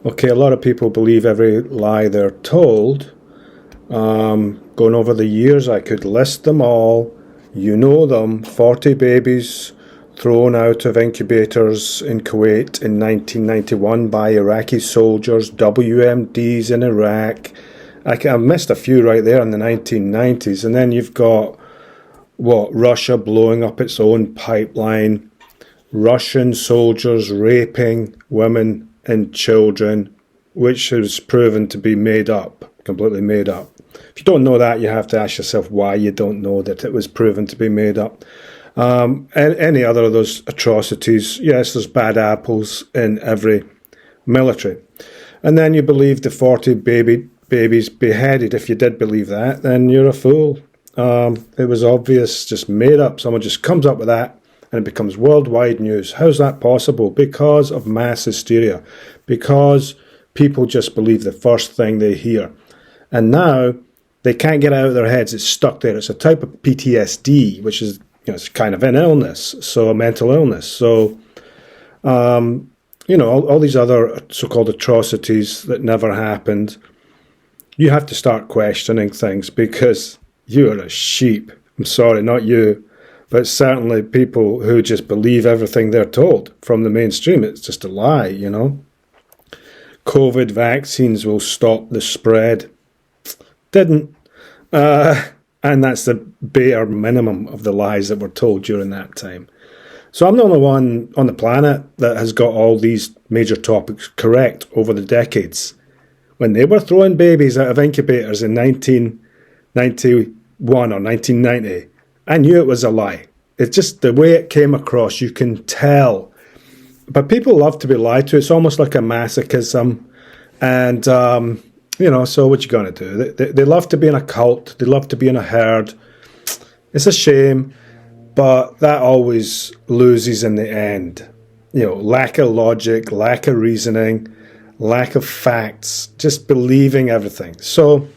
Okay, a lot of people believe every lie they're told. Going over the years, I could list them all. You know them. 40 babies thrown out of incubators in Kuwait in 1991 by Iraqi soldiers, WMDs in Iraq. I've missed a few right there in the 1990s. And then you've got, Russia blowing up its own pipeline, Russian soldiers raping women and children, which has proven to be made up, completely made up. If you don't know that, you have to ask yourself why you don't know that it was proven to be made up. And any other of those atrocities, yes, there's bad apples in every military. And then you believe the 40 babies beheaded. If you did believe that, then you're a fool. It was obvious, just made up. Someone just comes up with that and it becomes worldwide news. How's that possible? Because of mass hysteria. Because people just believe the first thing they hear. And now they can't get it out of their heads. It's stuck there. It's a type of PTSD, which is, it's kind of an illness, so a mental illness. So, all these other so-called atrocities that never happened, you have to start questioning things because you are a sheep. I'm sorry, not you, but certainly people who just believe everything they're told from the mainstream. It's just a lie, COVID vaccines will stop the spread. Didn't. And that's the bare minimum of the lies that were told during that time. So I'm the only one on the planet that has got all these major topics correct over the decades. When they were throwing babies out of incubators in 1991 or 1990, I knew it was a lie. It's just the way it came across, you can tell. But people love to be lied to. It's almost like a masochism. And, so what you going to do? They love to be in a cult. They love to be in a herd. It's a shame, but that always loses in the end. Lack of logic, lack of reasoning, lack of facts, just believing everything. So,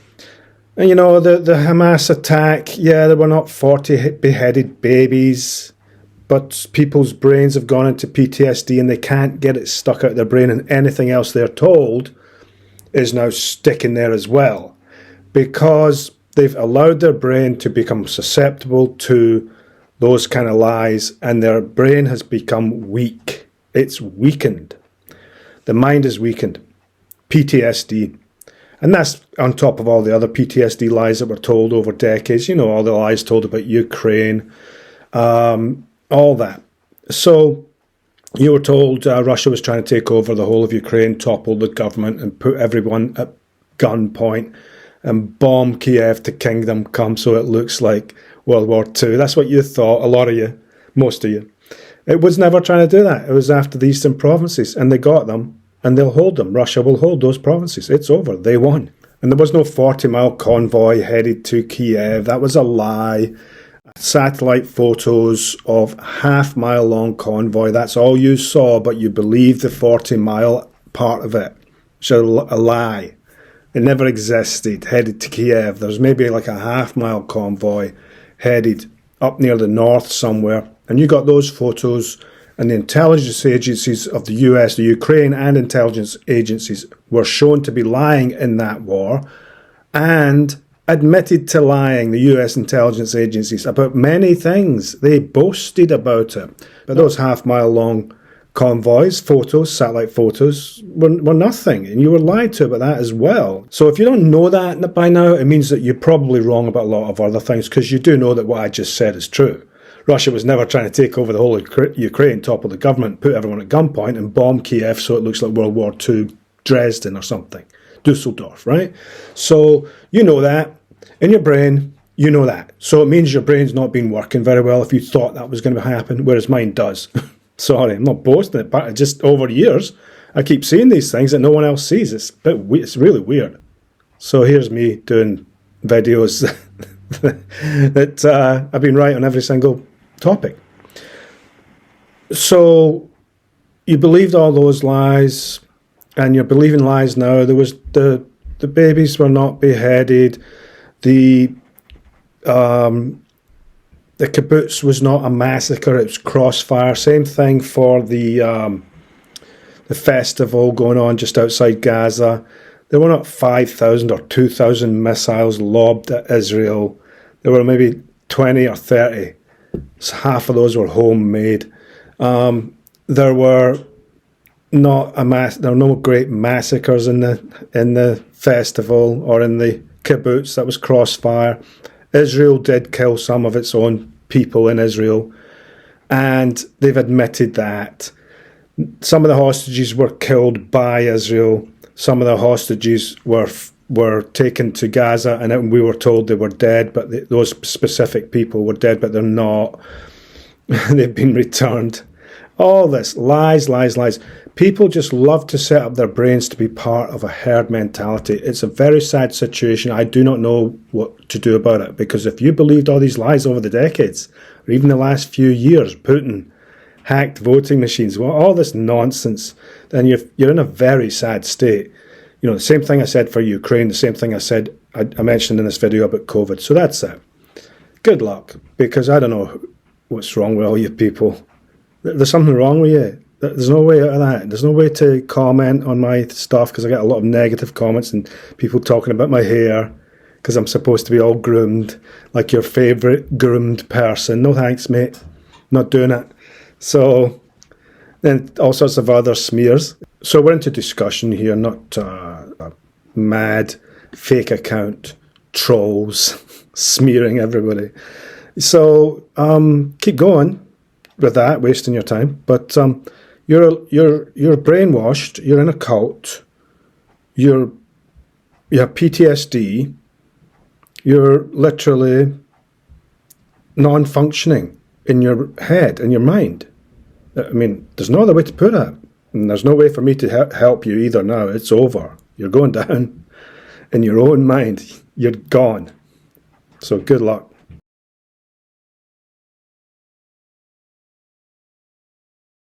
the Hamas attack, there were not 40 beheaded babies, but people's brains have gone into PTSD and they can't get it stuck out of their brain, and anything else they're told is now sticking there as well, because they've allowed their brain to become susceptible to those kind of lies, and their brain has become weak. It's weakened. The mind is weakened. PTSD. And that's on top of all the other PTSD lies that were told over decades. All the lies told about Ukraine, all that. So you were told Russia was trying to take over the whole of Ukraine, topple the government, and put everyone at gunpoint and bomb Kiev to kingdom come so it looks like World War II. That's what you thought, a lot of you, most of you. It was never trying to do that. It was after the eastern provinces, and they got them, and they'll hold them. Russia will hold those provinces. It's over. They won. And there was no 40-mile convoy headed to Kiev. That was a lie. Satellite photos of half-mile-long convoy. That's all you saw, but you believed the 40-mile part of it. It's a lie. It never existed, headed to Kiev. There's maybe like a half-mile convoy headed up near the north somewhere. And you got those photos, and the intelligence agencies of the US, the Ukraine, and intelligence agencies were shown to be lying in that war and admitted to lying, the US intelligence agencies, about many things. They boasted about it. But those half-mile-long convoys, photos, satellite photos, were nothing. And you were lied to about that as well. So if you don't know that by now, it means that you're probably wrong about a lot of other things, because you do know that what I just said is true. Russia was never trying to take over the whole of Ukraine, topple the government, put everyone at gunpoint, and bomb Kiev so it looks like World War II, Dresden or something. Dusseldorf, right? So you know that. In your brain, you know that. So it means your brain's not been working very well if you thought that was going to happen, whereas mine does. Sorry, I'm not boasting it, but just over years, I keep seeing these things that no one else sees. It's really weird. So here's me doing videos that I've been right on every single topic. So you believed all those lies, and you're believing lies now. There was the babies were not beheaded. The kibbutz was not a massacre. It was crossfire. Same thing for the the festival going on just outside Gaza. There were not 5,000 or 2,000 missiles lobbed at Israel. There were maybe 20 or 30. So half of those were homemade. There were no great massacres in the festival or in the kibbutz that was crossfire. Israel did kill some of its own people in Israel, and they've admitted that. Some of the hostages were killed by Israel. Some of the hostages were taken to Gaza, and we were told they were dead, but those specific people were dead, but they're not. They've been returned. All this, lies, lies, lies. People just love to set up their brains to be part of a herd mentality. It's a very sad situation. I do not know what to do about it, because if you believed all these lies over the decades, or even the last few years, Putin hacked voting machines, well, all this nonsense, then you're in a very sad state. You know, the same thing I said for Ukraine, the same thing I mentioned in this video about COVID. So that's it. Good luck, because I don't know what's wrong with all you people. There's something wrong with you. There's no way out of that. There's no way to comment on my stuff, because I get a lot of negative comments and people talking about my hair because I'm supposed to be all groomed like your favourite groomed person. No thanks, mate. Not doing it. So then all sorts of other smears. So we're into discussion here, not a mad fake account trolls smearing everybody. So keep going with that, wasting your time. But you're brainwashed. You're in a cult. You have PTSD. You're literally non-functioning in your head, in your mind. I mean, there's no other way to put it. And there's no way for me to help you either now. It's over. You're going down in your own mind. You're gone. So good luck.